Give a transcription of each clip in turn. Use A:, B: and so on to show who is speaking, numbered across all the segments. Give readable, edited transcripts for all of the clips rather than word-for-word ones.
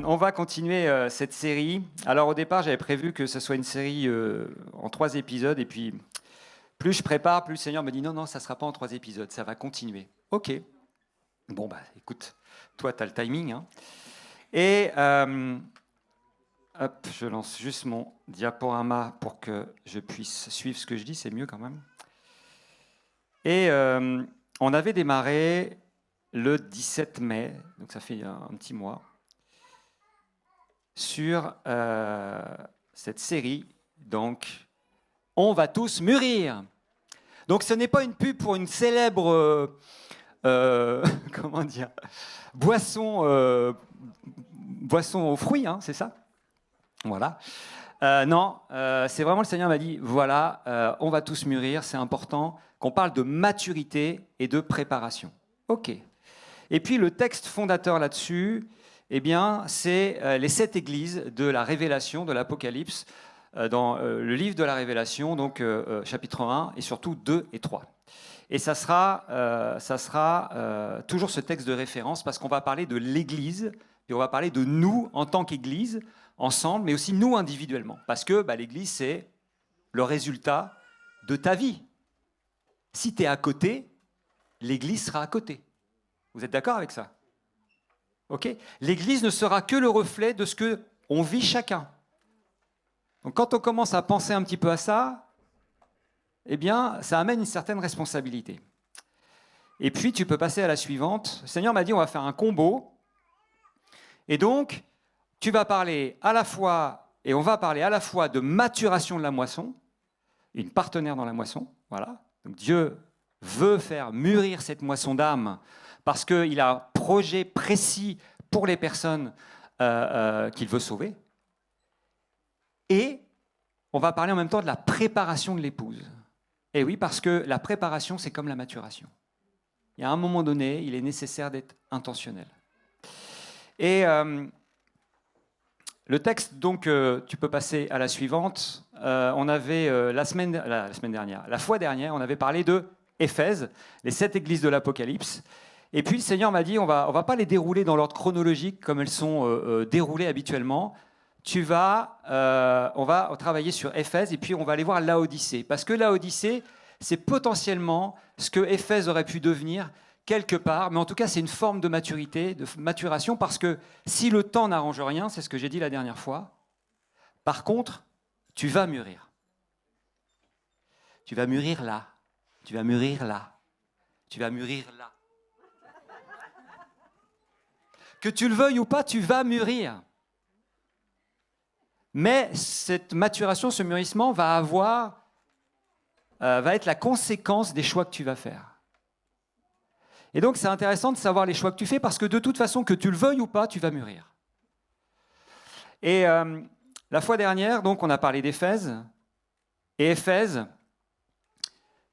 A: On va continuer cette série. Alors au départ, j'avais prévu que ce soit une série en 3 épisodes, et puis plus je prépare, plus le Seigneur me dit non, ça ne sera pas en 3 épisodes, ça va continuer. Ok. Bon, bah écoute, toi, tu as le timing. Hein. Et hop, je lance juste mon diaporama pour que je puisse suivre ce que je dis, c'est mieux quand même. Et on avait démarré le 17 mai, donc ça fait un petit mois, sur cette série, donc On va tous mûrir. Donc ce n'est pas une pub pour une célèbre comment dire, boisson aux fruits, hein, c'est ça? Voilà. Non, c'est vraiment le Seigneur m'a dit, voilà, on va tous mûrir, c'est important qu'on parle de maturité et de préparation. Ok. Et puis le texte fondateur là-dessus, eh bien, c'est les 7 églises de la Révélation, de l'Apocalypse, dans le livre de la Révélation, donc chapitre 1 et surtout 2 et 3. Et ça sera toujours ce texte de référence parce qu'on va parler de l'Église et on va parler de nous en tant qu'Église, ensemble, mais aussi nous individuellement. Parce que l'Église, c'est le résultat de ta vie. Si tu es à côté, l'Église sera à côté. Vous êtes d'accord avec ça? Ok? L'Église ne sera que le reflet de ce qu'on vit chacun. Donc quand on commence à penser un petit peu à ça, eh bien, ça amène une certaine responsabilité. Et puis, tu peux passer à la suivante. Le Seigneur m'a dit, on va faire un combo. Et donc, tu vas parler à la fois, et on va parler à la fois de maturation de la moisson, une partenaire dans la moisson, voilà. Donc Dieu veut faire mûrir cette moisson d'âme parce qu'il a un projet précis pour les personnes qu'il veut sauver. Et on va parler en même temps de la préparation de l'épouse. Et oui, parce que la préparation, c'est comme la maturation. Il y a un moment donné, il est nécessaire d'être intentionnel. Et le texte, donc, tu peux passer à la suivante. On avait la fois dernière, on avait parlé de Éphèse, les 7 églises de l'Apocalypse. Et puis le Seigneur m'a dit, on va pas les dérouler dans l'ordre chronologique comme elles sont déroulées habituellement. On va travailler sur Éphèse et puis on va aller voir Laodicée. Parce que Laodicée, c'est potentiellement ce que Éphèse aurait pu devenir quelque part, mais en tout cas, c'est une forme de maturité, de maturation, parce que si le temps n'arrange rien, c'est ce que j'ai dit la dernière fois, par contre, tu vas mûrir. Tu vas mûrir là, tu vas mûrir là, tu vas mûrir là. Que tu le veuilles ou pas, tu vas mûrir. Mais cette maturation, ce mûrissement va être la conséquence des choix que tu vas faire. Et donc, c'est intéressant de savoir les choix que tu fais parce que de toute façon, que tu le veuilles ou pas, tu vas mûrir. Et la fois dernière, donc, on a parlé d'Éphèse. Et Éphèse,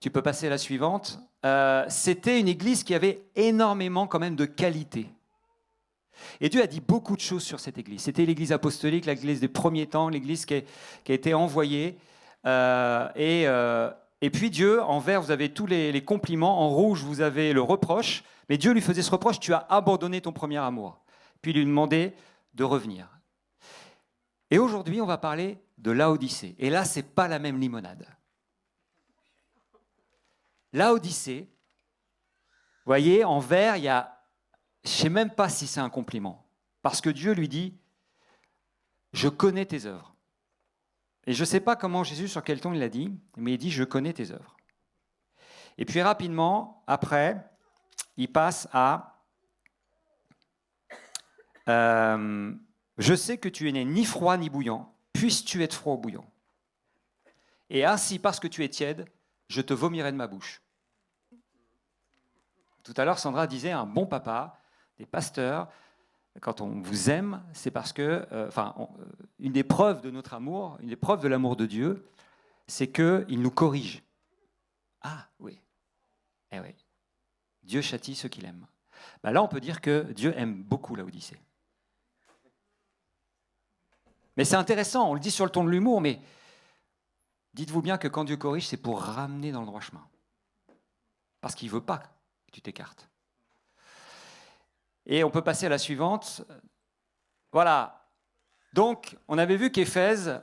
A: tu peux passer à la suivante, c'était une église qui avait énormément quand même de qualité. Et Dieu a dit beaucoup de choses sur cette église. C'était l'église apostolique, l'église des premiers temps, l'église qui a été envoyée. Et puis Dieu, en vert, vous avez tous les compliments, en rouge, vous avez le reproche, mais Dieu lui faisait ce reproche, tu as abandonné ton premier amour. Puis il lui demandait de revenir. Et aujourd'hui, on va parler de Laodicée. Et là, ce n'est pas la même limonade. Laodicée, vous voyez, en vert, il y a, je ne sais même pas si c'est un compliment, parce que Dieu lui dit, je connais tes œuvres. Et je ne sais pas comment Jésus, sur quel ton il l'a dit, mais il dit « Je connais tes œuvres ». Et puis rapidement, après, il passe à « Je sais que tu n'es ni froid ni bouillant, puisses-tu être froid ou bouillant. Et ainsi, parce que tu es tiède, je te vomirai de ma bouche. » Tout à l'heure, Sandra disait « Un bon papa, des pasteurs, quand on vous aime, c'est parce que, une des preuves de notre amour, une des preuves de l'amour de Dieu, c'est qu'il nous corrige. » Ah oui, eh oui, Dieu châtie ceux qu'il aime. Là, on peut dire que Dieu aime beaucoup Laodicée. Mais c'est intéressant, on le dit sur le ton de l'humour, mais dites-vous bien que quand Dieu corrige, c'est pour ramener dans le droit chemin. Parce qu'il ne veut pas que tu t'écartes. Et on peut passer à la suivante. Voilà. Donc, on avait vu qu'Éphèse,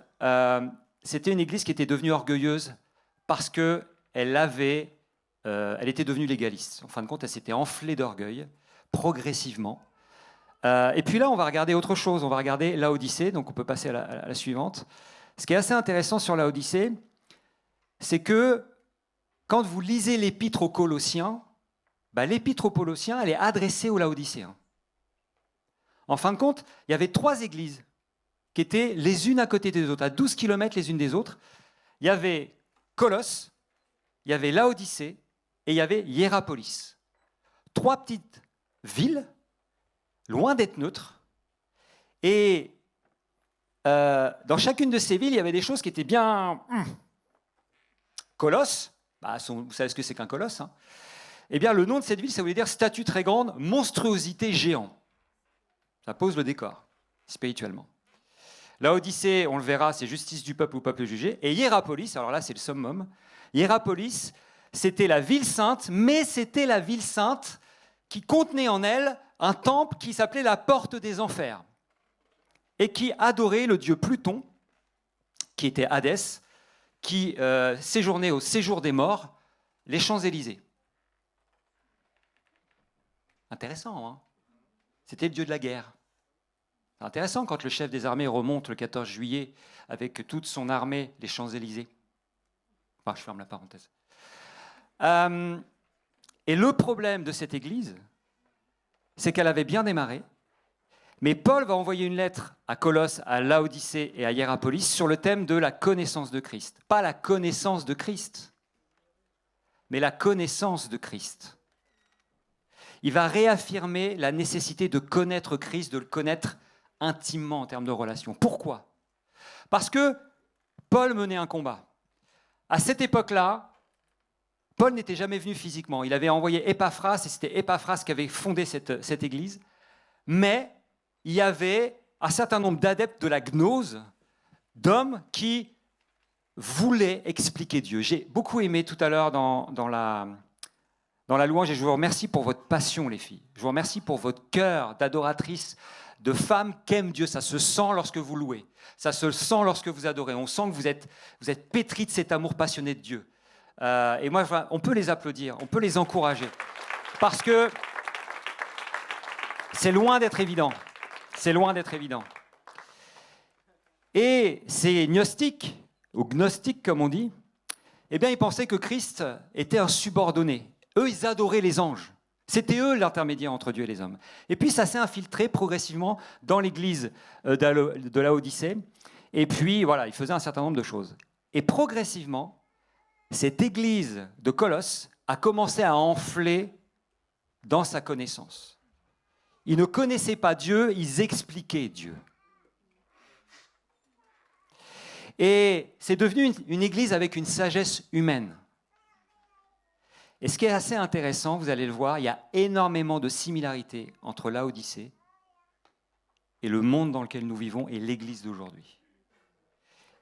A: c'était une église qui était devenue orgueilleuse parce qu'elle était devenue légaliste. En fin de compte, elle s'était enflée d'orgueil progressivement. Et puis là, on va regarder autre chose. On va regarder Laodicée. Donc, on peut passer à la suivante. Ce qui est assez intéressant sur Laodicée, c'est que quand vous lisez l'épître aux Colossiens, l'épître aux Colossiens, elle est adressée aux Laodicéens. En fin de compte, il y avait 3 églises qui étaient les unes à côté des autres, à 12 km les unes des autres. Il y avait Colosse, il y avait Laodicée et il y avait Hiérapolis. 3 petites villes, loin d'être neutres. Et dans chacune de ces villes, il y avait des choses qui étaient bien... Colosse, vous savez ce que c'est qu'un colosse, hein. Eh bien, le nom de cette ville, ça voulait dire statue très grande, monstruosité géant. Ça pose le décor, spirituellement. Laodicée, on le verra, c'est justice du peuple ou peuple jugé. Et Hiérapolis, alors là, c'est le summum. Hiérapolis, c'était la ville sainte, mais c'était la ville sainte qui contenait en elle un temple qui s'appelait la porte des enfers et qui adorait le dieu Pluton, qui était Hadès, qui séjournait au séjour des morts, les Champs-Élysées. Intéressant, hein ? C'était le dieu de la guerre. C'est intéressant quand le chef des armées remonte le 14 juillet avec toute son armée les Champs-Élysées. Enfin, je ferme la parenthèse. Et le problème de cette église, c'est qu'elle avait bien démarré, mais Paul va envoyer une lettre à Colosse, à Laodicée et à Hiérapolis sur le thème de la connaissance de Christ. Pas la connaissance de Christ, mais la connaissance de Christ. Il va réaffirmer la nécessité de connaître Christ, de le connaître intimement en termes de relation. Pourquoi ? Parce que Paul menait un combat. À cette époque-là, Paul n'était jamais venu physiquement. Il avait envoyé Épaphras, et c'était Épaphras qui avait fondé cette église. Mais il y avait un certain nombre d'adeptes de la gnose, d'hommes qui voulaient expliquer Dieu. J'ai beaucoup aimé tout à l'heure dans la louange, et je vous remercie pour votre passion, les filles. Je vous remercie pour votre cœur d'adoratrice, de femme qui aime Dieu. Ça se sent lorsque vous louez. Ça se sent lorsque vous adorez. On sent que vous êtes pétris de cet amour passionné de Dieu. Et moi, on peut les applaudir, on peut les encourager. Parce que c'est loin d'être évident. C'est loin d'être évident. Et ces gnostiques, ou gnostiques comme on dit, eh bien, ils pensaient que Christ était un subordonné. Eux, ils adoraient les anges. C'était eux l'intermédiaire entre Dieu et les hommes. Et puis, ça s'est infiltré progressivement dans l'église de Laodicée. Et puis, voilà, ils faisaient un certain nombre de choses. Et progressivement, cette église de Colosse a commencé à enfler dans sa connaissance. Ils ne connaissaient pas Dieu, ils expliquaient Dieu. Et c'est devenu une église avec une sagesse humaine. Et ce qui est assez intéressant, vous allez le voir, il y a énormément de similarités entre Laodicée et le monde dans lequel nous vivons et l'église d'aujourd'hui.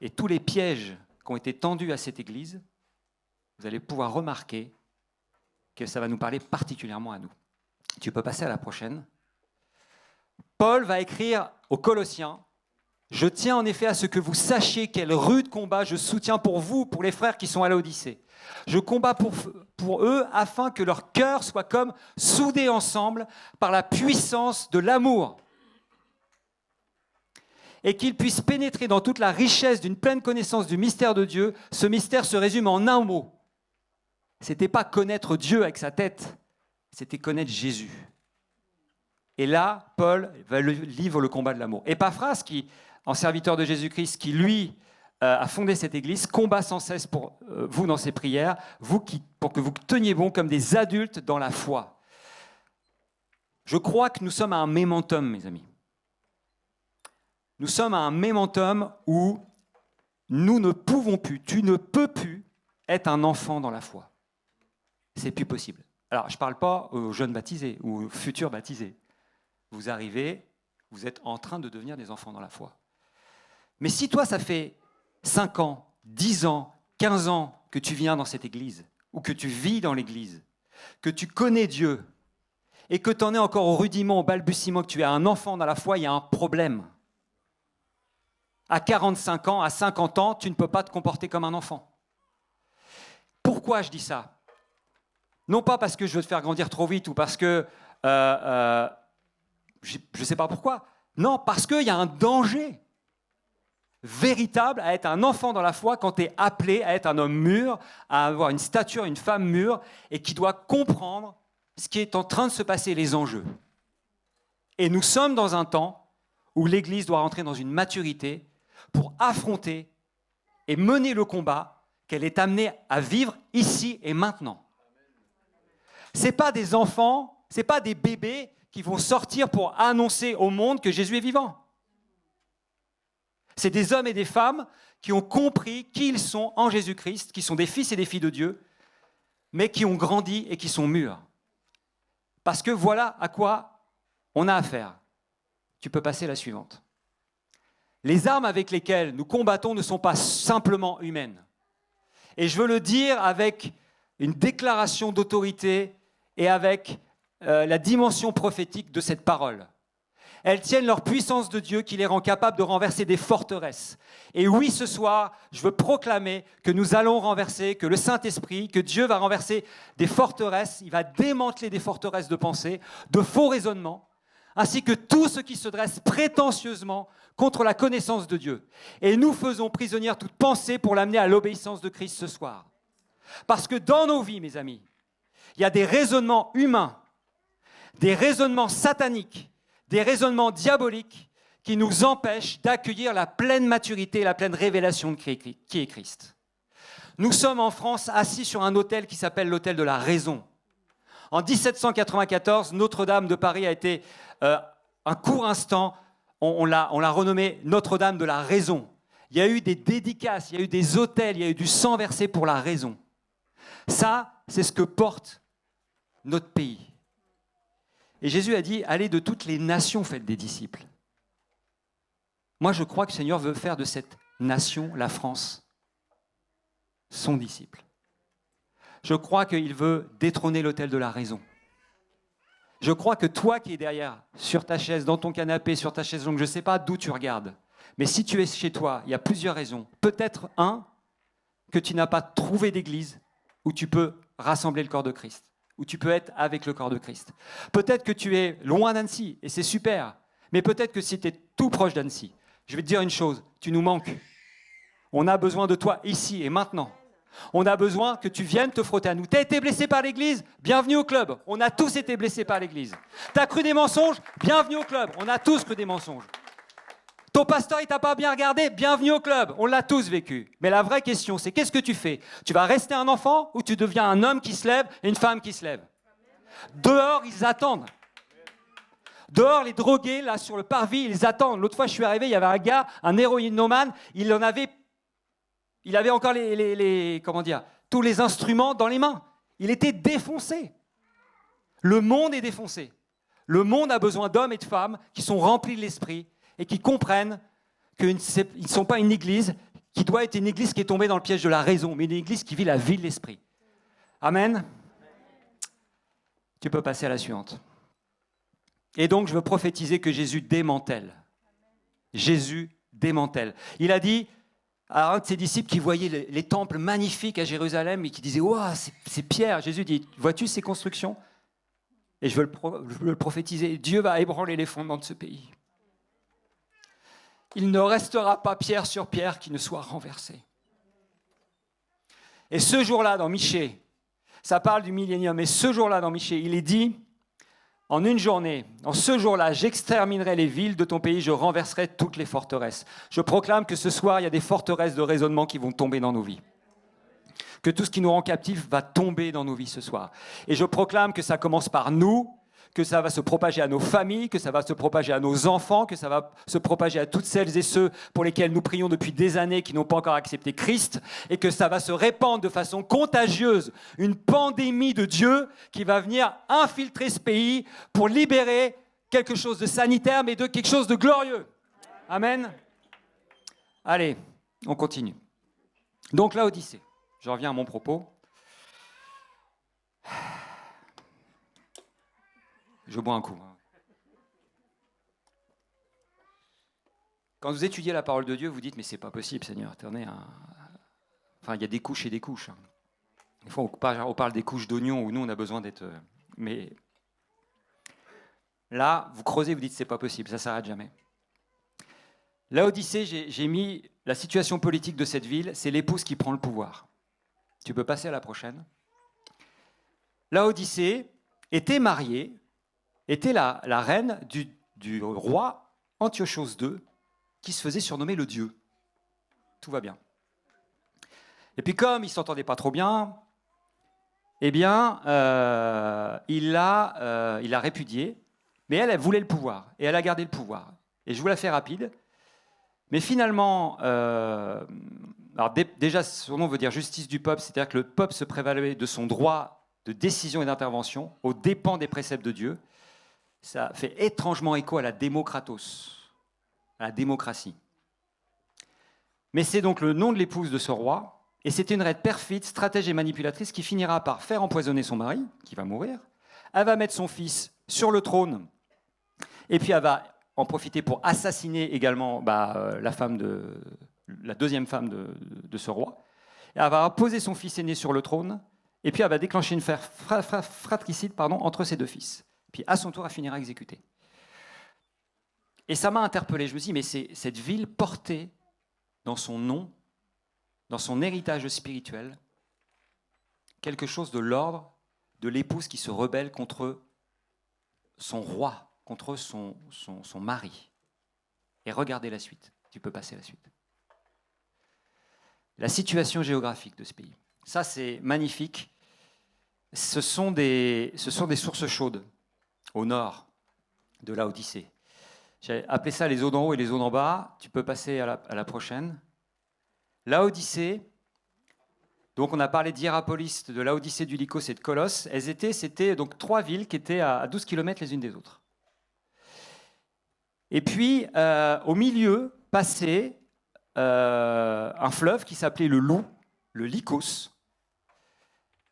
A: Et tous les pièges qui ont été tendus à cette église, vous allez pouvoir remarquer que ça va nous parler particulièrement à nous. Tu peux passer à la prochaine. Paul va écrire aux Colossiens « Je tiens en effet à ce que vous sachiez quel rude combat je soutiens pour vous, pour les frères qui sont à Laodicée. Je combats pour eux afin que leur cœur soit comme soudé ensemble par la puissance de l'amour et qu'ils puissent pénétrer dans toute la richesse d'une pleine connaissance du mystère de Dieu. Ce mystère se résume en un mot. Ce n'était pas connaître Dieu avec sa tête, c'était connaître Jésus. Et là, Paul livre le combat de l'amour. Épaphras, en serviteur de Jésus-Christ, qui lui a fondé cette église, combat sans cesse pour vous dans ses prières, pour que vous teniez bon comme des adultes dans la foi. Je crois que nous sommes à un mémentum, mes amis. Nous sommes à un mémentum où nous ne pouvons plus, tu ne peux plus être un enfant dans la foi. C'est plus possible. Alors, je ne parle pas aux jeunes baptisés ou aux futurs baptisés. Vous arrivez, vous êtes en train de devenir des enfants dans la foi. Mais si toi, ça fait 5 ans, 10 ans, 15 ans que tu viens dans cette église, ou que tu vis dans l'église, que tu connais Dieu, et que tu en es encore au rudiment, au balbutiement, que tu es un enfant dans la foi, il y a un problème. À 45 ans, à 50 ans, tu ne peux pas te comporter comme un enfant. Pourquoi je dis ça? Non pas parce que je veux te faire grandir trop vite ou parce que je ne sais pas pourquoi. Non, parce qu'il y a un danger véritable à être un enfant dans la foi quand tu es appelé à être un homme mûr, à avoir une stature, une femme mûre, et qui doit comprendre ce qui est en train de se passer, les enjeux. Et nous sommes dans un temps où l'Église doit rentrer dans une maturité pour affronter et mener le combat qu'elle est amenée à vivre ici et maintenant. Ce n'est pas des enfants, ce n'est pas des bébés qui vont sortir pour annoncer au monde que Jésus est vivant. C'est des hommes et des femmes qui ont compris qui ils sont en Jésus-Christ, qui sont des fils et des filles de Dieu, mais qui ont grandi et qui sont mûrs. Parce que voilà à quoi on a affaire. Tu peux passer la suivante. Les armes avec lesquelles nous combattons ne sont pas simplement humaines. Et je veux le dire avec une déclaration d'autorité et avec la dimension prophétique de cette parole. Elles tiennent leur puissance de Dieu qui les rend capables de renverser des forteresses. Et oui, ce soir, je veux proclamer que nous allons renverser, que le Saint-Esprit, que Dieu va renverser des forteresses, il va démanteler des forteresses de pensée, de faux raisonnements, ainsi que tout ce qui se dresse prétentieusement contre la connaissance de Dieu. Et nous faisons prisonnière toute pensée pour l'amener à l'obéissance de Christ ce soir. Parce que dans nos vies, mes amis, il y a des raisonnements humains, des raisonnements sataniques, des raisonnements diaboliques qui nous empêchent d'accueillir la pleine maturité et la pleine révélation de qui est Christ. Nous sommes en France assis sur un autel qui s'appelle l'autel de la raison. En 1794, Notre-Dame de Paris a été un court instant, on l'a renommé Notre-Dame de la raison. Il y a eu des dédicaces, il y a eu des autels, il y a eu du sang versé pour la raison. Ça, c'est ce que porte notre pays. Et Jésus a dit, allez de toutes les nations, faites des disciples. Moi, je crois que le Seigneur veut faire de cette nation, la France, son disciple. Je crois qu'il veut détrôner l'autel de la raison. Je crois que toi qui es derrière, sur ta chaise, dans ton canapé, sur ta chaise longue, je ne sais pas d'où tu regardes, mais si tu es chez toi, il y a plusieurs raisons. Peut-être, que tu n'as pas trouvé d'église où tu peux rassembler le corps de Christ, où tu peux être avec le corps de Christ. Peut-être que tu es loin d'Annecy, et c'est super, mais peut-être que si tu es tout proche d'Annecy, je vais te dire une chose, tu nous manques. On a besoin de toi ici et maintenant. On a besoin que tu viennes te frotter à nous. Tu as été blessé par l'Église? Bienvenue au club. On a tous été blessés par l'Église. Tu as cru des mensonges? Bienvenue au club. On a tous cru des mensonges. Ton pasteur, il t'a pas bien regardé? Bienvenue au club. On l'a tous vécu. Mais la vraie question, c'est qu'est-ce que tu fais? Tu vas rester un enfant ou tu deviens un homme qui se lève et une femme qui se lève? Dehors, ils attendent. Dehors, les drogués, là, sur le parvis, ils attendent. L'autre fois, je suis arrivé, il y avait un gars, un héroïnomane, il avait encore tous les instruments dans les mains. Il était défoncé. Le monde est défoncé. Le monde a besoin d'hommes et de femmes qui sont remplis de l'esprit et qui comprennent qu'ils ne sont pas une église qui doit être une église qui est tombée dans le piège de la raison, mais une église qui vit la vie de l'esprit. Amen. Tu peux passer à la suivante. Et donc, je veux prophétiser que Jésus démantèle. Jésus démantèle. Il a dit à un de ses disciples qui voyait les temples magnifiques à Jérusalem et qui disait « Wow, c'est Pierre !» Jésus dit « Vois-tu ces constructions ?» Et je veux le prophétiser. Dieu va ébranler les fondements de ce pays. Il ne restera pas pierre sur pierre qui ne soit renversée. Et ce jour-là, dans Michée, ça parle du millénium, et ce jour-là, dans Michée, il est dit « En une journée, en ce jour-là, j'exterminerai les villes de ton pays, je renverserai toutes les forteresses. » Je proclame que ce soir, il y a des forteresses de raisonnement qui vont tomber dans nos vies. Que tout ce qui nous rend captifs va tomber dans nos vies ce soir. Et je proclame que ça commence par nous, que ça va se propager à nos familles, que ça va se propager à nos enfants, que ça va se propager à toutes celles et ceux pour lesquels nous prions depuis des années qui n'ont pas encore accepté Christ, et que ça va se répandre de façon contagieuse, une pandémie de Dieu qui va venir infiltrer ce pays pour libérer quelque chose de sanitaire, mais de quelque chose de glorieux. Amen. Allez, on continue. Donc Laodicée, je reviens à mon propos. Je bois un coup. Quand vous étudiez la parole de Dieu, vous dites, mais c'est pas possible, Seigneur. Enfin, il y a des couches et des couches. Des fois, on parle des couches d'oignons où nous, on a besoin d'être... Mais là, vous creusez, vous dites, c'est pas possible, ça s'arrête jamais. Laodicée, j'ai mis la situation politique de cette ville, c'est l'épouse qui prend le pouvoir. Tu peux passer à la prochaine. Laodicée était mariée, était la reine du roi Antiochos II, qui se faisait surnommer le dieu. Tout va bien. Et puis comme il ne s'entendait pas trop bien, eh bien, il l'a répudiée, mais elle voulait le pouvoir, et elle a gardé le pouvoir. Et je vous la fais rapide. Mais finalement, alors déjà, son nom veut dire justice du peuple, c'est-à-dire que le peuple se prévalait de son droit de décision et d'intervention aux dépens des préceptes de Dieu. Ça fait étrangement écho à la démocratos, à la démocratie. Mais c'est donc le nom de l'épouse de ce roi, et c'est une reine perfide, stratège et manipulatrice qui finira par faire empoisonner son mari, qui va mourir. Elle va mettre son fils sur le trône, et puis elle va en profiter pour assassiner également la deuxième femme de ce roi. Et elle va poser son fils aîné sur le trône, et puis elle va déclencher une fratricide entre ses deux fils. Puis à son tour, elle finira exécutée. Et ça m'a interpellé. Je me suis dit, mais c'est cette ville portée dans son nom, dans son héritage spirituel, quelque chose de l'ordre de l'épouse qui se rebelle contre son roi, contre son mari. Et regardez la suite. Tu peux passer la suite. La situation géographique de ce pays. Ça, c'est magnifique. Ce sont des sources chaudes au nord de Laodicée. J'ai appelé ça les eaux d'en haut et les eaux d'en bas. Tu peux passer à la prochaine. Laodicée, donc on a parlé d'Hiérapolis, de Laodicée, du Lycos et de Colosse. C'était donc 3 villes qui étaient à 12 km les unes des autres. Et puis, au milieu, passait un fleuve qui s'appelait le Lou, le Lycos.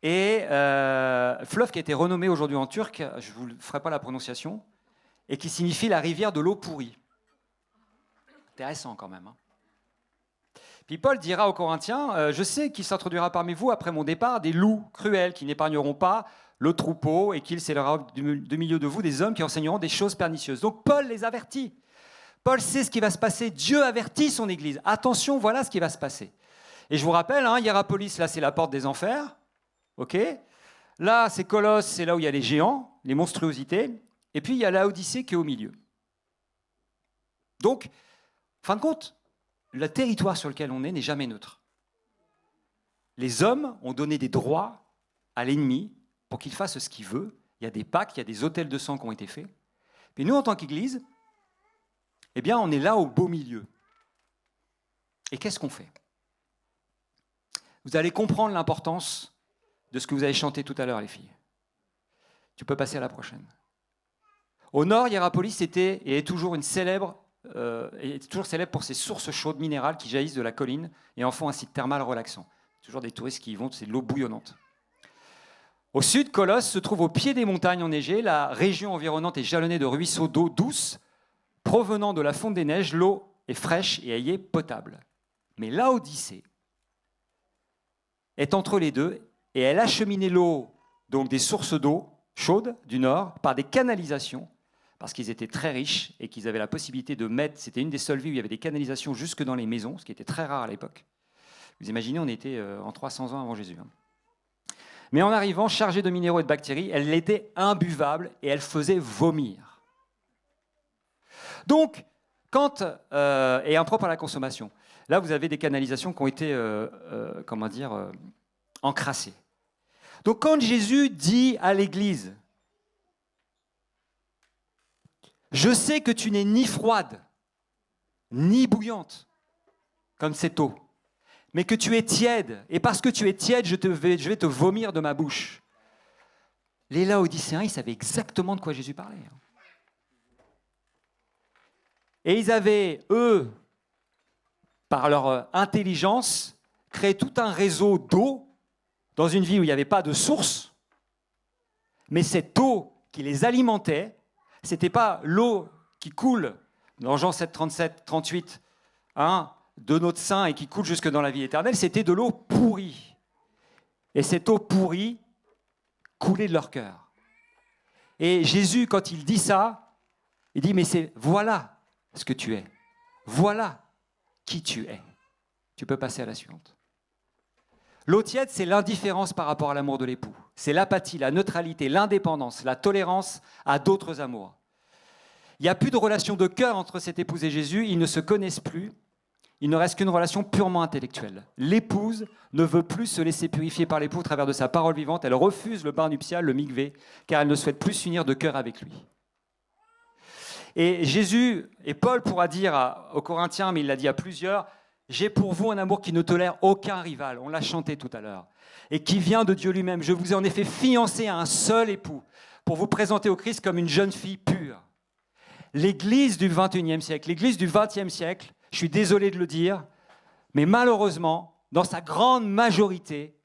A: Et fleuve qui a été renommé aujourd'hui en turc, je ne vous ferai pas la prononciation, et qui signifie la rivière de l'eau pourrie. Intéressant quand même. Puis Paul dira aux Corinthiens, je sais qu'il s'introduira parmi vous après mon départ des loups cruels qui n'épargneront pas le troupeau et qu'il s'élèvera du milieu de vous des hommes qui enseigneront des choses pernicieuses. Donc Paul les avertit. Paul sait ce qui va se passer. Dieu avertit son Église. Attention, voilà ce qui va se passer. Et je vous rappelle, Hiérapolis, là c'est la porte des enfers. Ok. Là c'est Colosse, c'est là où il y a les géants, les monstruosités. Et puis il y a Laodicée qui est au milieu. Donc, fin de compte, le territoire sur lequel on est n'est jamais neutre. Les hommes ont donné des droits à l'ennemi pour qu'il fasse ce qu'il veut. Il y a des pactes, il y a des autels de sang qui ont été faits. Mais nous, en tant qu'Église, eh bien, on est là au beau milieu. Et qu'est-ce qu'on fait ? Vous allez comprendre l'importance de ce que vous avez chanté tout à l'heure, les filles. Tu peux passer à la prochaine. Au nord, Hiérapolis était et est toujours célèbre pour ses sources chaudes minérales qui jaillissent de la colline et en font un site thermal relaxant. Toujours des touristes qui y vont, c'est de l'eau bouillonnante. Au sud, Colosse se trouve au pied des montagnes enneigées. La région environnante est jalonnée de ruisseaux d'eau douce provenant de la fonte des neiges. L'eau est fraîche et elle y est potable. Mais Laodicée est entre les deux et elle acheminait l'eau, donc des sources d'eau chaude du nord, par des canalisations, parce qu'ils étaient très riches et qu'ils avaient la possibilité de mettre, c'était une des seules villes où il y avait des canalisations jusque dans les maisons, ce qui était très rare à l'époque. Vous imaginez, on était en 300 ans avant Jésus. Mais en arrivant, chargée de minéraux et de bactéries, elle était imbuvable et elle faisait vomir. Donc, et impropre à la consommation. Là, vous avez des canalisations qui ont été, encrassées. Donc, quand Jésus dit à l'Église, je sais que tu n'es ni froide, ni bouillante, comme cette eau, mais que tu es tiède. Et parce que tu es tiède, je vais te vomir de ma bouche. Les Laodicéens, ils savaient exactement de quoi Jésus parlait. Et ils avaient, eux, par leur intelligence, créé tout un réseau d'eau dans une ville où il n'y avait pas de source. Mais cette eau qui les alimentait, ce n'était pas l'eau qui coule dans Jean 7, 37, 38, de notre sein et qui coule jusque dans la vie éternelle, c'était de l'eau pourrie. Et cette eau pourrie coulait de leur cœur. Et Jésus, quand il dit ça, il dit, mais voilà ce que tu es. Voilà qui tu es. Tu peux passer à la suivante. L'eau tiède, c'est l'indifférence par rapport à l'amour de l'époux. C'est l'apathie, la neutralité, l'indépendance, la tolérance à d'autres amours. Il n'y a plus de relation de cœur entre cette épouse et Jésus, ils ne se connaissent plus, il ne reste qu'une relation purement intellectuelle. L'épouse ne veut plus se laisser purifier par l'époux au travers de sa parole vivante, elle refuse le bain nuptial, le mikvé, car elle ne souhaite plus s'unir de cœur avec lui. Et Jésus, et Paul pourra dire aux Corinthiens, mais il l'a dit à plusieurs, « J'ai pour vous un amour qui ne tolère aucun rival », on l'a chanté tout à l'heure, et qui vient de Dieu lui-même. « Je vous ai en effet fiancé à un seul époux, pour vous présenter au Christ comme une jeune fille pure. » L'Église du XXIe siècle, l'Église du XXe siècle, je suis désolé de le dire, mais malheureusement, dans sa grande majorité,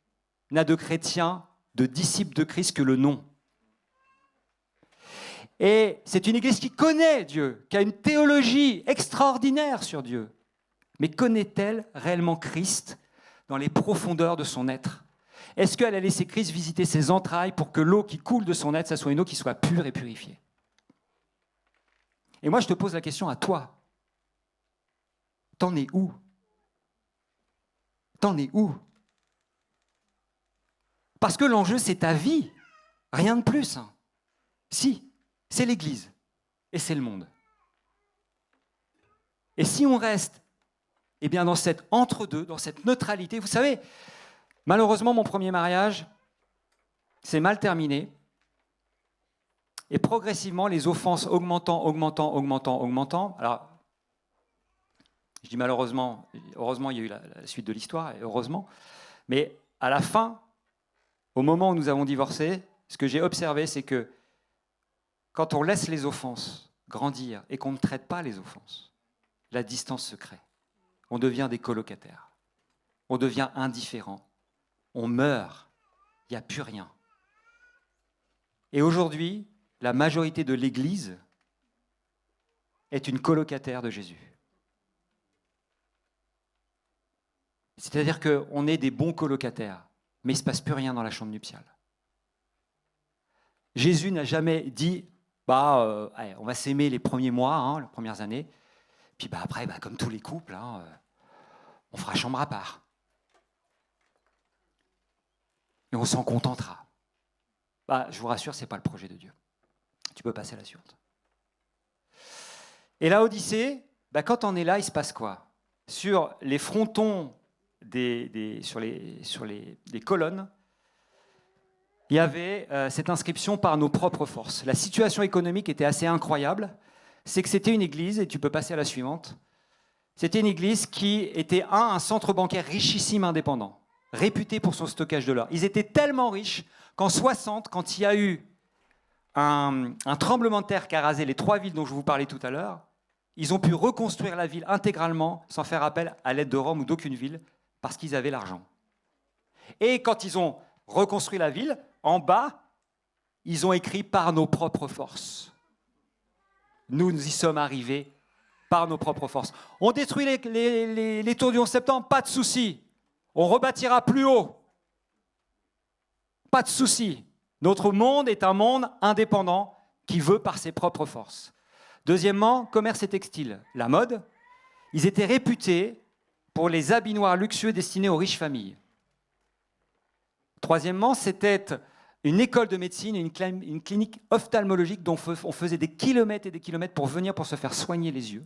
A: n'a de chrétiens, de disciples de Christ que le nom. Et c'est une Église qui connaît Dieu, qui a une théologie extraordinaire sur Dieu. Mais connaît-elle réellement Christ dans les profondeurs de son être ? Est-ce qu'elle a laissé Christ visiter ses entrailles pour que l'eau qui coule de son être, ça soit une eau qui soit pure et purifiée ? Et moi, je te pose la question à toi. T'en es où ? T'en es où ? Parce que l'enjeu, c'est ta vie. Rien de plus. Si, c'est l'Église et c'est le monde. Et si on reste dans cet entre-deux, dans cette neutralité, vous savez, malheureusement, mon premier mariage s'est mal terminé. Et progressivement, les offenses augmentant. Alors, je dis malheureusement, heureusement, il y a eu la suite de l'histoire, et heureusement. Mais à la fin, au moment où nous avons divorcé, ce que j'ai observé, c'est que quand on laisse les offenses grandir et qu'on ne traite pas les offenses, la distance se crée. On devient des colocataires. On devient indifférent. On meurt. Il n'y a plus rien. Et aujourd'hui, la majorité de l'Église est une colocataire de Jésus. C'est-à-dire qu'on est des bons colocataires, mais il ne se passe plus rien dans la chambre nuptiale. Jésus n'a jamais dit on va s'aimer les premiers mois, les premières années, puis après, comme tous les couples, on fera chambre à part. Et on s'en contentera. Je vous rassure, ce n'est pas le projet de Dieu. Tu peux passer à la suivante. Et la Odyssée, quand on est là, il se passe quoi ? Sur les frontons, sur les colonnes, il y avait cette inscription par nos propres forces. La situation économique était assez incroyable. C'est que c'était une église, et tu peux passer à la suivante, c'était une église qui était un centre bancaire richissime indépendant, réputé pour son stockage de l'or. Ils étaient tellement riches qu'en 60, quand il y a eu un tremblement de terre qui a rasé les 3 villes dont je vous parlais tout à l'heure, ils ont pu reconstruire la ville intégralement sans faire appel à l'aide de Rome ou d'aucune ville, parce qu'ils avaient l'argent. Et quand ils ont reconstruit la ville, en bas, ils ont écrit « par nos propres forces ». Nous y sommes arrivés par nos propres forces. On détruit les tours du 11 septembre, pas de souci. On rebâtira plus haut. Pas de souci. Notre monde est un monde indépendant qui veut par ses propres forces. Deuxièmement, commerce et textile. La mode, ils étaient réputés pour les habits noirs luxueux destinés aux riches familles. Troisièmement, c'était une école de médecine, une clinique ophtalmologique dont on faisait des kilomètres et des kilomètres pour venir pour se faire soigner les yeux.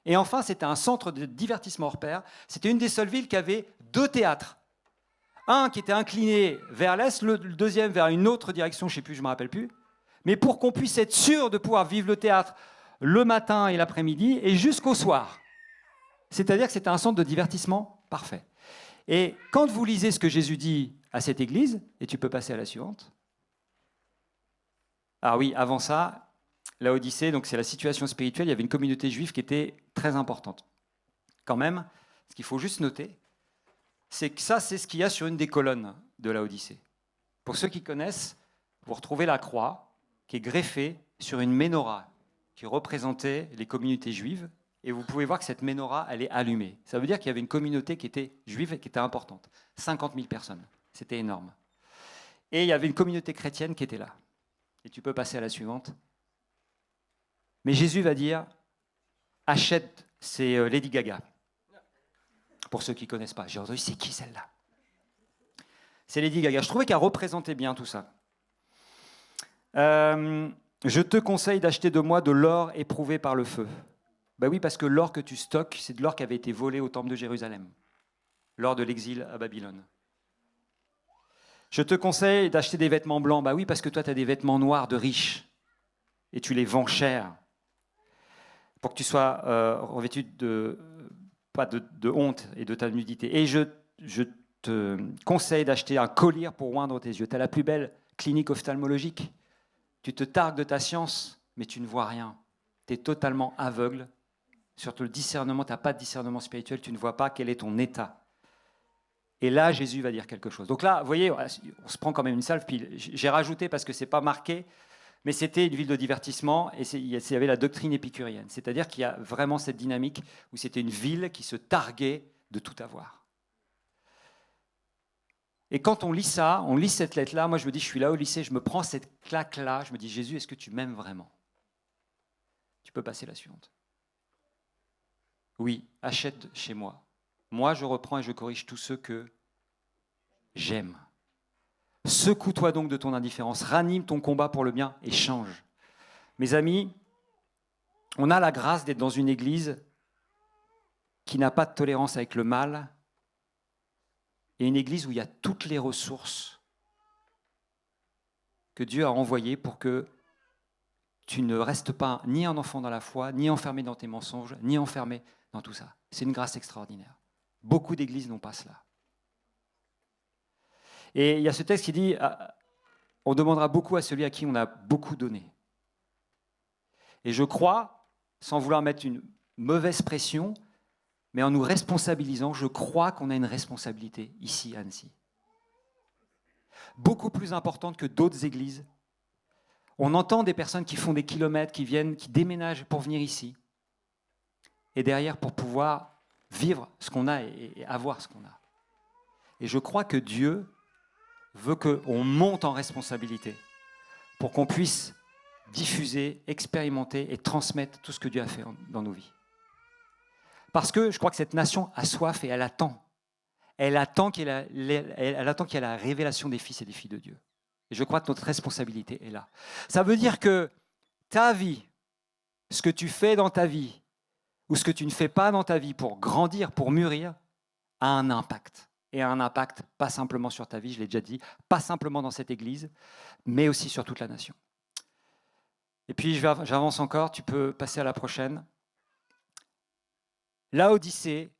A: Et enfin, c'était un centre de divertissement hors pair. C'était une des seules villes qui avait 2 théâtres. Un qui était incliné vers l'est, le deuxième vers une autre direction, je ne sais plus, je ne me rappelle plus. Mais pour qu'on puisse être sûr de pouvoir vivre le théâtre le matin et l'après-midi et jusqu'au soir. C'est-à-dire que c'était un centre de divertissement parfait. Et quand vous lisez ce que Jésus dit à cette église, et tu peux passer à la suivante. Ah oui, avant ça, la Odyssée, donc c'est la situation spirituelle, il y avait une communauté juive qui était très importante. Quand même, ce qu'il faut juste noter, c'est que ça, c'est ce qu'il y a sur une des colonnes de la Odyssée. Pour ceux qui connaissent, vous retrouvez la croix, qui est greffé sur une menorah qui représentait les communautés juives. Et vous pouvez voir que cette menorah, elle est allumée. Ça veut dire qu'il y avait une communauté qui était juive et qui était importante. 50 000 personnes. C'était énorme. Et il y avait une communauté chrétienne qui était là. Et tu peux passer à la suivante. Mais Jésus va dire, achète, c'est Lady Gaga. Pour ceux qui ne connaissent pas. J'ai entendu, c'est qui celle-là? C'est Lady Gaga. Je trouvais qu'elle représentait bien tout ça. Je te conseille d'acheter de moi de l'or éprouvé par le feu. Ben oui, parce que l'or que tu stockes, c'est de l'or qui avait été volé au temple de Jérusalem. L'or de l'exil à Babylone. Je te conseille d'acheter des vêtements blancs. Ben oui, parce que toi, tu as des vêtements noirs de riches. Et tu les vends cher. Pour que tu sois revêtu pas de honte et de ta nudité. Et je te conseille d'acheter un collier pour oindre tes yeux. Tu as la plus belle clinique ophtalmologique. Tu te targues de ta science, mais tu ne vois rien. Tu es totalement aveugle. Surtout le discernement, tu n'as pas de discernement spirituel, tu ne vois pas quel est ton état. Et là, Jésus va dire quelque chose. Donc là, vous voyez, on se prend quand même une salve, puis j'ai rajouté parce que ce n'est pas marqué, mais c'était une ville de divertissement, et il y avait la doctrine épicurienne. C'est-à-dire qu'il y a vraiment cette dynamique où c'était une ville qui se targuait de tout avoir. Et quand on lit ça, on lit cette lettre-là, moi je me dis, je suis là au lycée, je me prends cette claque-là, je me dis, Jésus, est-ce que tu m'aimes vraiment? Tu peux passer la suivante. Oui, achète chez moi. Moi, je reprends et je corrige tous ceux que j'aime. Secoue-toi donc de ton indifférence, ranime ton combat pour le bien et change. Mes amis, on a la grâce d'être dans une église qui n'a pas de tolérance avec le mal et une église où il y a toutes les ressources que Dieu a envoyées pour que tu ne restes pas ni un enfant dans la foi, ni enfermé dans tes mensonges, ni enfermé dans tout ça. C'est une grâce extraordinaire. Beaucoup d'églises n'ont pas cela. Et il y a ce texte qui dit, on demandera beaucoup à celui à qui on a beaucoup donné. Et je crois, sans vouloir mettre une mauvaise pression, mais en nous responsabilisant, je crois qu'on a une responsabilité ici à Annecy. Beaucoup plus importante que d'autres églises. On entend des personnes qui font des kilomètres, qui viennent, qui déménagent pour venir ici. Et derrière, pour pouvoir vivre ce qu'on a et avoir ce qu'on a. Et je crois que Dieu veut qu'on monte en responsabilité pour qu'on puisse diffuser, expérimenter et transmettre tout ce que Dieu a fait dans nos vies. Parce que je crois que cette nation a soif et elle attend. Elle attend qu'il y ait la révélation des fils et des filles de Dieu. Et je crois que notre responsabilité est là. Ça veut dire que ta vie, ce que tu fais dans ta vie, ou ce que tu ne fais pas dans ta vie pour grandir, pour mûrir, a un impact. Et a un impact pas simplement sur ta vie, je l'ai déjà dit, pas simplement dans cette église, mais aussi sur toute la nation. Et puis j'avance encore, tu peux passer à la prochaine. Laodicée,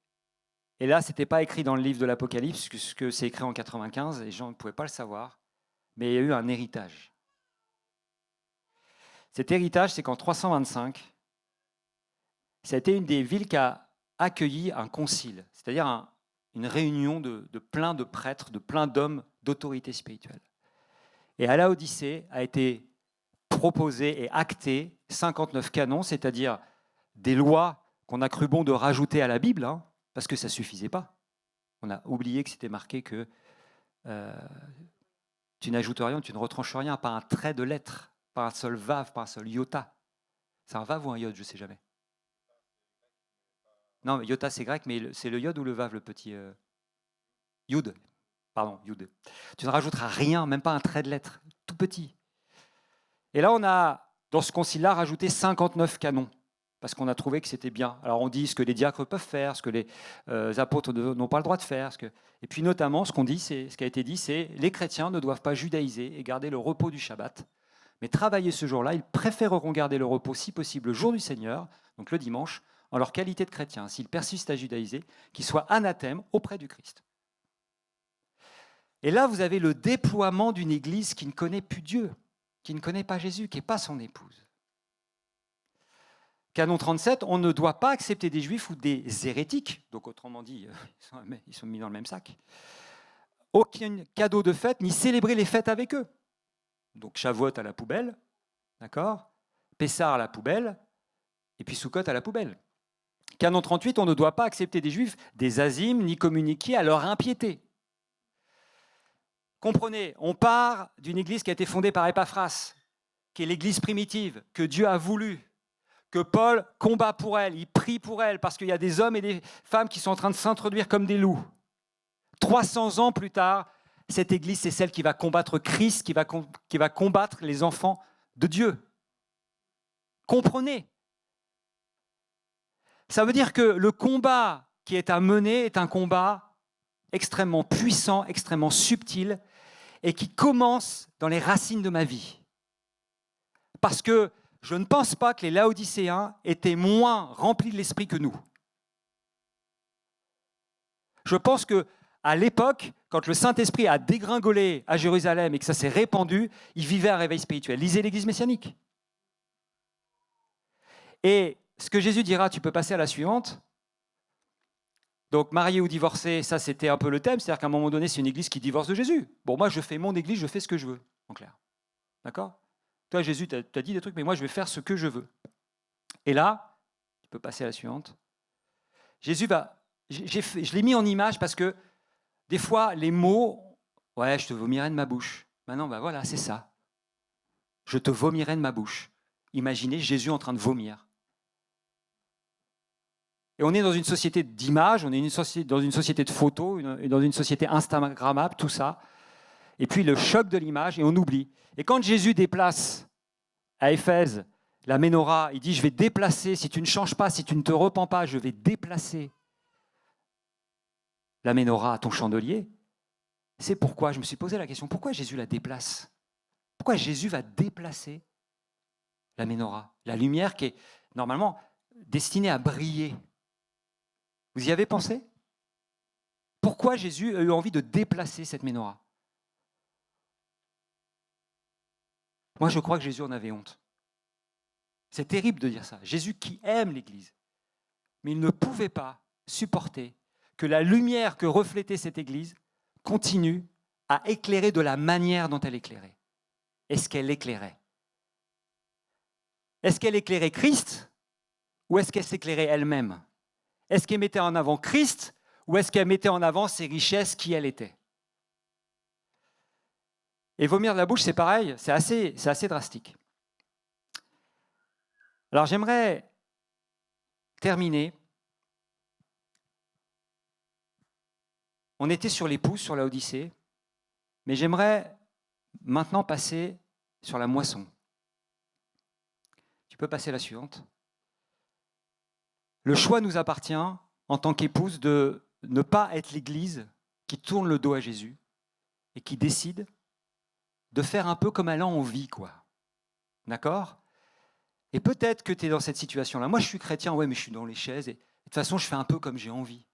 A: et là, ce n'était pas écrit dans le livre de l'Apocalypse, puisque c'est écrit en 95, et les gens ne pouvaient pas le savoir, mais il y a eu un héritage. Cet héritage, c'est qu'en 325, ça a été une des villes qui a accueilli un concile, c'est-à-dire une réunion de plein de prêtres, de plein d'hommes d'autorité spirituelle. Et à Laodicée a été proposé et acté 59 canons, c'est-à-dire des lois qu'on a cru bon de rajouter à la Bible, parce que ça ne suffisait pas. On a oublié que c'était marqué que tu n'ajoutes rien, tu ne retranches rien, pas un trait de lettre, pas un seul vav, pas un seul iota. C'est un vav ou un iode, je ne sais jamais. Non, iota c'est grec, mais c'est le iode ou le vav, le petit yud. Pardon, yud. Tu ne rajouteras rien, même pas un trait de lettre, tout petit. Et là, on a, dans ce concile-là, rajouté 59 canons, parce qu'on a trouvé que c'était bien. Alors on dit ce que les diacres peuvent faire, ce que les apôtres n'ont pas le droit de faire. Et puis notamment, ce qui a été dit, c'est les chrétiens ne doivent pas judaïser et garder le repos du Shabbat, mais travailler ce jour-là, ils préféreront garder le repos, si possible, le jour du Seigneur, donc le dimanche, en leur qualité de chrétiens, s'ils persistent à judaïser, qu'ils soient anathèmes auprès du Christ. Et là, vous avez le déploiement d'une église qui ne connaît plus Dieu, qui ne connaît pas Jésus, qui n'est pas son épouse. Canon 37, on ne doit pas accepter des juifs ou des hérétiques, donc autrement dit, ils sont mis dans le même sac. Aucun cadeau de fête, ni célébrer les fêtes avec eux. Donc Shavuot à la poubelle, d'accord? Pessah à la poubelle, et puis Sukkot à la poubelle. Canon 38, on ne doit pas accepter des Juifs, des azimes, ni communiquer à leur impiété. Comprenez, on part d'une église qui a été fondée par Épaphras, qui est l'église primitive, que Dieu a voulu, que Paul combat pour elle, il prie pour elle, parce qu'il y a des hommes et des femmes qui sont en train de s'introduire comme des loups. 300 ans plus tard, cette église, c'est celle qui va combattre Christ, qui va combattre les enfants de Dieu. Comprenez. Ça veut dire que le combat qui est à mener est un combat extrêmement puissant, extrêmement subtil, et qui commence dans les racines de ma vie. Parce que je ne pense pas que les Laodicéens étaient moins remplis de l'esprit que nous. Je pense qu'à l'époque, quand le Saint-Esprit a dégringolé à Jérusalem et que ça s'est répandu, ils vivaient un réveil spirituel. Lisez l'Église messianique. Et ce que Jésus dira, tu peux passer à la suivante. Donc, marié ou divorcé, ça c'était un peu le thème, c'est-à-dire qu'à un moment donné, c'est une église qui divorce de Jésus. Bon, moi je fais mon église, je fais ce que je veux, en clair. D'accord ? Toi, Jésus, tu as dit des trucs, mais moi je vais faire ce que je veux. Et là, tu peux passer à la suivante. Jésus va. Je l'ai mis en image parce que des fois, les mots, ouais, je te vomirai de ma bouche. Maintenant, ben voilà, c'est ça. Je te vomirai de ma bouche. Imaginez Jésus en train de vomir. Et on est dans une société d'images, on est dans une société de photos, dans une société instagrammable, tout ça. Et puis le choc de l'image, et on oublie. Et quand Jésus déplace à Éphèse la Ménorah, il dit, je vais déplacer, si tu ne changes pas, si tu ne te repens pas, je vais déplacer la Ménorah à ton chandelier. C'est pourquoi je me suis posé la question, pourquoi Jésus la déplace ? Pourquoi Jésus va déplacer la Ménorah, la lumière qui est normalement destinée à briller ? Vous y avez pensé ? Pourquoi Jésus a eu envie de déplacer cette Ménorah ? Moi, je crois que Jésus en avait honte. C'est terrible de dire ça. Jésus qui aime l'Église, mais il ne pouvait pas supporter que la lumière que reflétait cette Église continue à éclairer de la manière dont elle éclairait. Est-ce qu'elle éclairait ? Est-ce qu'elle éclairait Christ ou est-ce qu'elle s'éclairait elle-même ? Est-ce qu'elle mettait en avant Christ ou est-ce qu'elle mettait en avant ses richesses, qui elle était ? Et vomir de la bouche, c'est pareil, c'est assez drastique. Alors j'aimerais terminer. On était sur l'épouse, sur la Odyssée, mais j'aimerais maintenant passer sur la moisson. Tu peux passer à la suivante. Le choix nous appartient, en tant qu'épouse, de ne pas être l'Église qui tourne le dos à Jésus et qui décide de faire un peu comme elle a envie, quoi. D'accord ? Et peut-être que tu es dans cette situation-là. Moi, je suis chrétien, ouais, mais je suis dans les chaises et de toute façon, je fais un peu comme j'ai envie.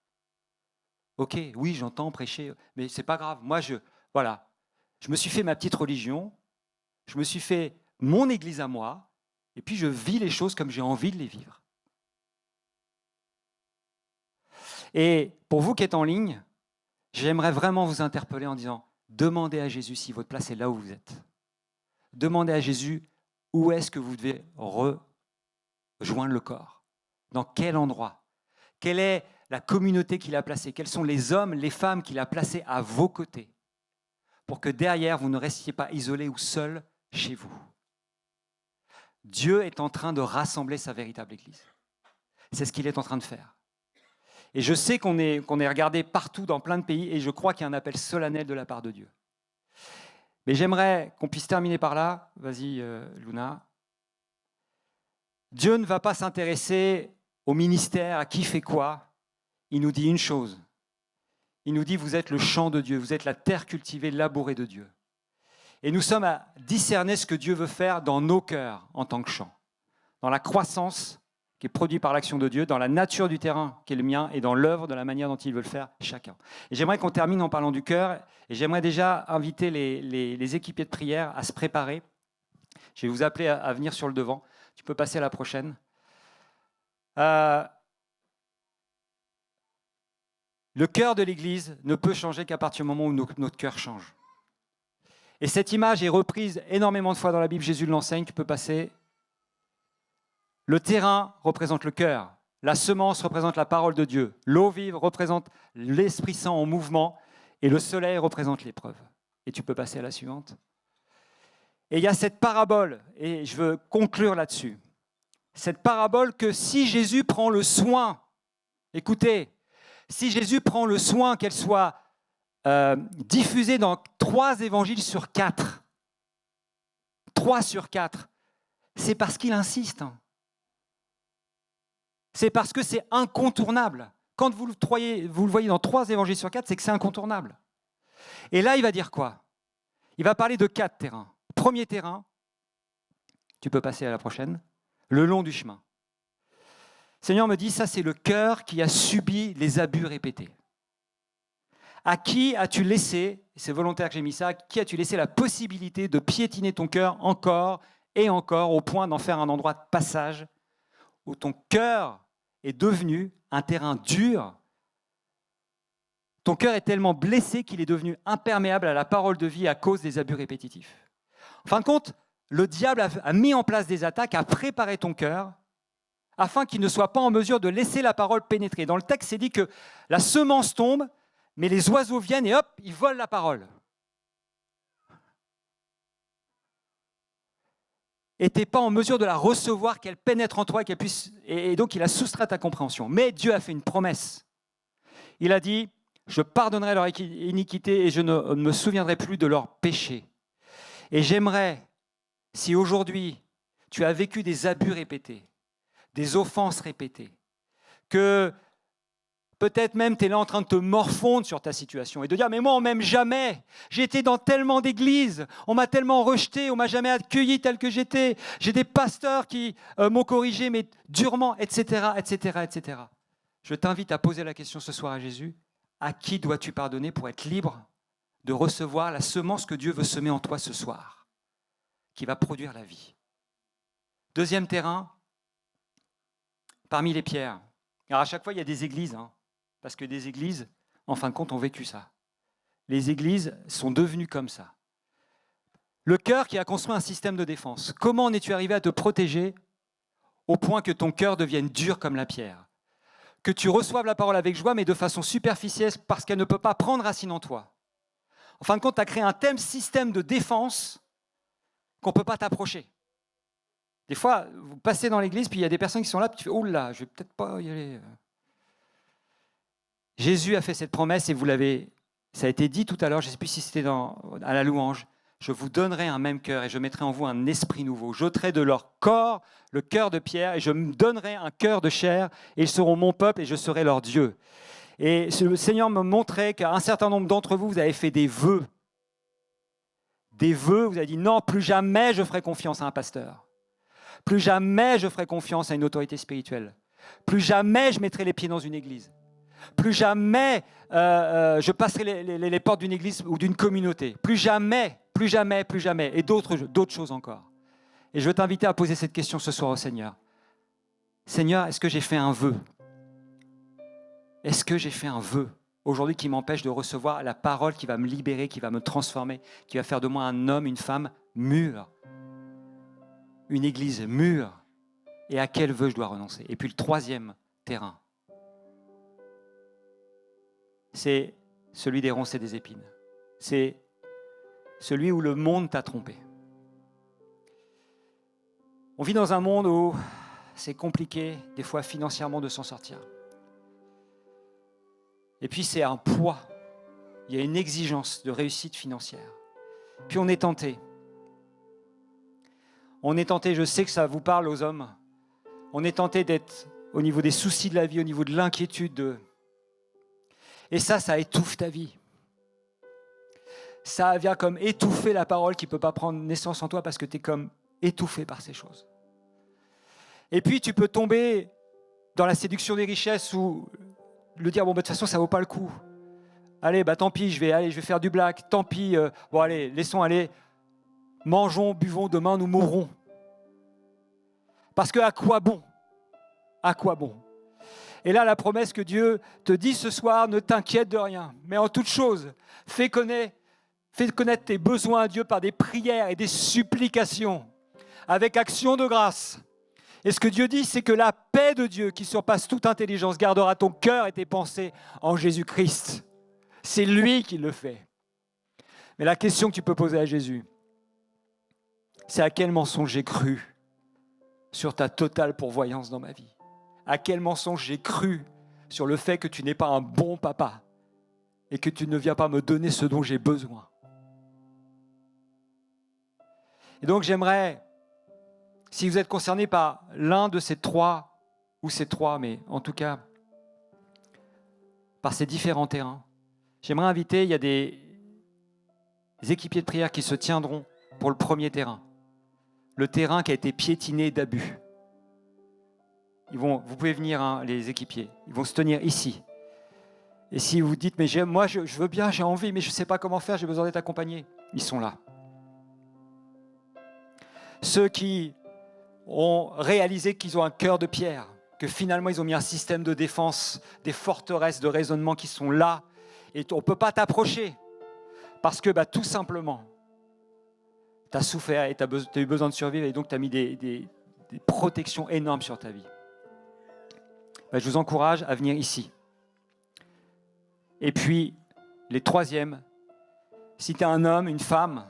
A: Ok, oui, j'entends prêcher, mais c'est pas grave. Moi, je me suis fait ma petite religion, je me suis fait mon église à moi, et puis je vis les choses comme j'ai envie de les vivre. Et pour vous qui êtes en ligne, j'aimerais vraiment vous interpeller en disant, demandez à Jésus si votre place est là où vous êtes. Demandez à Jésus où est-ce que vous devez rejoindre le corps. Dans quel endroit ? Quelle est la communauté qu'il a placée ? Quels sont les hommes, les femmes qu'il a placés à vos côtés ? Pour que derrière, vous ne restiez pas isolés ou seuls chez vous. Dieu est en train de rassembler sa véritable Église. C'est ce qu'il est en train de faire. Et je sais qu'on est regardé partout dans plein de pays et je crois qu'il y a un appel solennel de la part de Dieu. Mais j'aimerais qu'on puisse terminer par là. Vas-y, Luna. Dieu ne va pas s'intéresser au ministère, à qui fait quoi. Il nous dit une chose. Il nous dit, vous êtes le champ de Dieu, vous êtes la terre cultivée, labourée de Dieu. Et nous sommes à discerner ce que Dieu veut faire dans nos cœurs en tant que champ. Dans la croissance qui est produite par l'action de Dieu, dans la nature du terrain qui est le mien et dans l'œuvre de la manière dont il veut le faire chacun. Et j'aimerais qu'on termine en parlant du cœur et j'aimerais déjà inviter les équipiers de prière à se préparer. Je vais vous appeler à venir sur le devant. Tu peux passer à la prochaine. Le cœur de l'Église ne peut changer qu'à partir du moment où notre cœur change. Et cette image est reprise énormément de fois dans la Bible, Jésus l'enseigne, tu peux passer. Le terrain représente le cœur, la semence représente la parole de Dieu, l'eau vive représente l'Esprit Saint en mouvement, et le soleil représente l'épreuve. Et tu peux passer à la suivante. Et il y a cette parabole, et je veux conclure là-dessus. Cette parabole que si Jésus prend le soin, écoutez, si Jésus prend le soin qu'elle soit diffusée dans 3 évangiles sur 4, 3 sur 4, c'est parce qu'il insiste. C'est parce que c'est incontournable. Quand vous le voyez dans 3 évangiles sur 4, c'est que c'est incontournable. Et là, il va dire quoi? Il va parler de 4 terrains. Premier terrain, tu peux passer à la prochaine, le long du chemin. Le Seigneur me dit, ça c'est le cœur qui a subi les abus répétés. À qui as-tu laissé, c'est volontaire que j'ai mis ça, à qui as-tu laissé la possibilité de piétiner ton cœur encore et encore au point d'en faire un endroit de passage où ton cœur est devenu un terrain dur. Ton cœur est tellement blessé qu'il est devenu imperméable à la parole de vie à cause des abus répétitifs. En fin de compte, le diable a mis en place des attaques, a préparé ton cœur afin qu'il ne soit pas en mesure de laisser la parole pénétrer. Dans le texte, c'est dit que la semence tombe, mais les oiseaux viennent et hop, ils volent la parole. Et tu n'es pas en mesure de la recevoir, qu'elle pénètre en toi, qu'elle puisse. Et donc, il a soustrait ta compréhension. Mais Dieu a fait une promesse. Il a dit, je pardonnerai leur iniquité et je ne me souviendrai plus de leur péché. Et j'aimerais, si aujourd'hui, tu as vécu des abus répétés, des offenses répétées, que peut-être même tu es là en train de te morfondre sur ta situation et de dire « mais moi on m'aime jamais, j'ai été dans tellement d'églises, on m'a tellement rejeté, on m'a jamais accueilli tel que j'étais, j'ai des pasteurs qui m'ont corrigé mais durement, etc., etc., etc. » Je t'invite à poser la question ce soir à Jésus, à qui dois-tu pardonner pour être libre de recevoir la semence que Dieu veut semer en toi ce soir, qui va produire la vie. Deuxième terrain, parmi les pierres. Alors à chaque fois, il y a des églises, parce que des églises, en fin de compte, ont vécu ça. Les églises sont devenues comme ça. Le cœur qui a construit un système de défense. Comment en es-tu arrivé à te protéger au point que ton cœur devienne dur comme la pierre? Que tu reçoives la parole avec joie, mais de façon superficielle, parce qu'elle ne peut pas prendre racine en toi. En fin de compte, tu as créé un tel système de défense qu'on ne peut pas t'approcher. Des fois, vous passez dans l'église, puis il y a des personnes qui sont là, puis tu fais « Oh là, je ne vais peut-être pas y aller ». Jésus a fait cette promesse, et vous l'avez, ça a été dit tout à l'heure, je ne sais plus si c'était à la louange, « Je vous donnerai un même cœur, et je mettrai en vous un esprit nouveau. J'ôterai de leur corps le cœur de pierre, et je me donnerai un cœur de chair, et ils seront mon peuple, et je serai leur Dieu. » Et le Seigneur me montrait qu'à un certain nombre d'entre vous, vous avez fait des vœux. Des vœux, vous avez dit « Non, plus jamais je ferai confiance à un pasteur. Plus jamais je ferai confiance à une autorité spirituelle. Plus jamais je mettrai les pieds dans une église. Plus jamais je passerai les portes d'une église ou d'une communauté. Plus jamais, plus jamais, plus jamais. » Et d'autres choses encore. Et je veux t'inviter à poser cette question ce soir au Seigneur. Seigneur, est-ce que j'ai fait un vœu? Est-ce que j'ai fait un vœu aujourd'hui qui m'empêche de recevoir la parole qui va me libérer, qui va me transformer, qui va faire de moi un homme, une femme mûre? Une église mûre. Et à quel vœu je dois renoncer? Et puis le troisième terrain, c'est celui des ronces et des épines. C'est celui où le monde t'a trompé. On vit dans un monde où c'est compliqué, des fois financièrement, de s'en sortir. Et puis c'est un poids. Il y a une exigence de réussite financière. Puis on est tenté. On est tenté, je sais que ça vous parle aux hommes, on est tenté d'être au niveau des soucis de la vie, au niveau de l'inquiétude. Et ça étouffe ta vie. Ça vient comme étouffer la parole qui ne peut pas prendre naissance en toi parce que tu es comme étouffé par ces choses. Et puis tu peux tomber dans la séduction des richesses ou le dire, bon, de toute façon, ça ne vaut pas le coup. Allez, tant pis, je vais faire du black, tant pis, bon allez, laissons aller. Mangeons, buvons, demain nous mourrons. Parce que à quoi bon? À quoi bon? Et là, la promesse que Dieu te dit ce soir, ne t'inquiète de rien, mais en toute chose, fais connaître Fais connaître tes besoins à Dieu par des prières et des supplications, avec action de grâce. Et ce que Dieu dit, c'est que la paix de Dieu, qui surpasse toute intelligence, gardera ton cœur et tes pensées en Jésus-Christ. C'est lui qui le fait. Mais la question que tu peux poser à Jésus, c'est à quel mensonge j'ai cru sur ta totale pourvoyance dans ma vie? À quel mensonge j'ai cru sur le fait que tu n'es pas un bon papa et que tu ne viens pas me donner ce dont j'ai besoin? Et donc j'aimerais, si vous êtes concerné par l'un de ces trois, ou ces trois, mais en tout cas par ces différents terrains, j'aimerais inviter, il y a des équipiers de prière qui se tiendront pour le premier terrain. Le terrain qui a été piétiné d'abus. Vous pouvez venir, les équipiers, ils vont se tenir ici. Et si vous dites, mais moi je veux bien, j'ai envie, mais je ne sais pas comment faire, j'ai besoin d'être accompagné, ils sont là. Ceux qui ont réalisé qu'ils ont un cœur de pierre, que finalement ils ont mis un système de défense, des forteresses de raisonnement qui sont là, et on ne peut pas t'approcher, parce que tout simplement, tu as souffert et tu as eu besoin de survivre, et donc tu as mis des protections énormes sur ta vie. Je vous encourage à venir ici. Et puis, les troisièmes, si tu es un homme, une femme,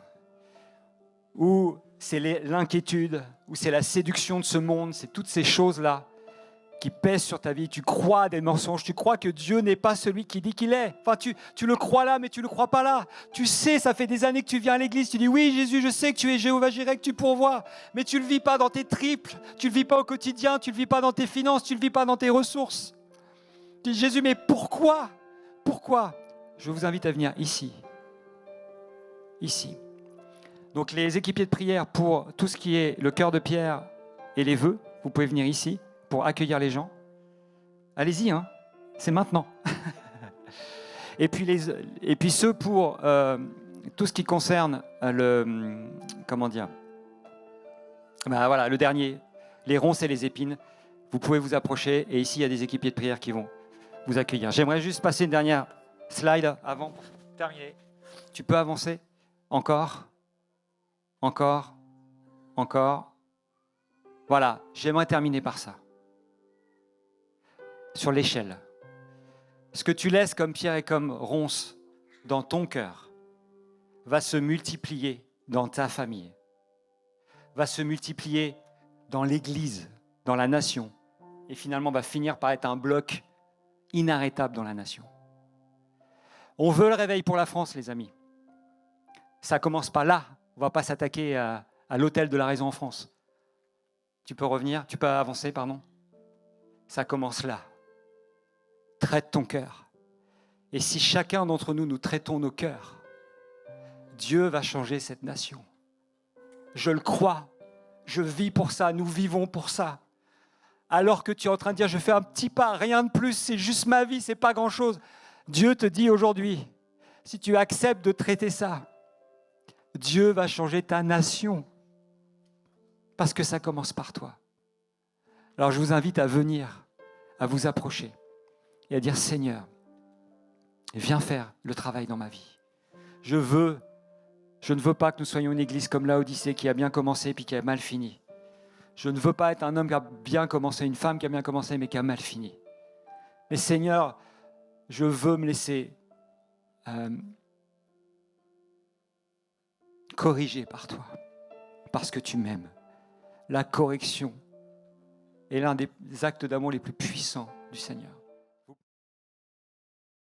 A: ou c'est l'inquiétude, ou c'est la séduction de ce monde, c'est toutes ces choses-là qui pèsent sur ta vie. Tu crois à des mensonges, tu crois que Dieu n'est pas celui qui dit qu'il est. Enfin, tu le crois là, mais tu ne le crois pas là. Tu sais, ça fait des années que tu viens à l'église, tu dis oui Jésus, je sais que tu es Jéhovah Jireh, que tu pourvois, mais tu ne le vis pas dans tes triples, tu ne le vis pas au quotidien, tu ne le vis pas dans tes finances, tu ne le vis pas dans tes ressources. Tu dis Jésus, mais pourquoi? Pourquoi? Je vous invite à venir ici. Ici. Donc les équipiers de prière pour tout ce qui est le cœur de pierre et les vœux, vous pouvez venir ici pour accueillir les gens. Allez-y, c'est maintenant. et puis ceux pour tout ce qui concerne le dernier, les ronces et les épines, vous pouvez vous approcher et ici il y a des équipiers de prière qui vont vous accueillir. J'aimerais juste passer une dernière slide avant pour terminer. Tu peux avancer? Encore. Voilà, j'aimerais terminer par ça. Sur l'échelle. Ce que tu laisses comme pierre et comme ronce dans ton cœur va se multiplier dans ta famille, va se multiplier dans l'Église, dans la nation, et finalement va finir par être un bloc inarrêtable dans la nation. On veut le réveil pour la France, les amis. Ça ne commence pas là. On ne va pas s'attaquer à l'hôtel de la raison en France. Tu peux avancer, pardon. Ça commence là. Traite ton cœur. Et si chacun d'entre nous, nous traitons nos cœurs, Dieu va changer cette nation. Je le crois. Je vis pour ça. Nous vivons pour ça. Alors que tu es en train de dire, je fais un petit pas, rien de plus, c'est juste ma vie, c'est pas grand-chose. Dieu te dit aujourd'hui, si tu acceptes de traiter ça, Dieu va changer ta nation. Parce que ça commence par toi. Alors je vous invite à venir, à vous approcher et à dire, Seigneur, viens faire le travail dans ma vie. Je ne veux pas que nous soyons une église comme Laodicée qui a bien commencé puis qui a mal fini. Je ne veux pas être un homme qui a bien commencé, une femme qui a bien commencé mais qui a mal fini. Mais Seigneur, je veux me laisser corriger par toi, parce que tu m'aimes. La correction est l'un des actes d'amour les plus puissants du Seigneur.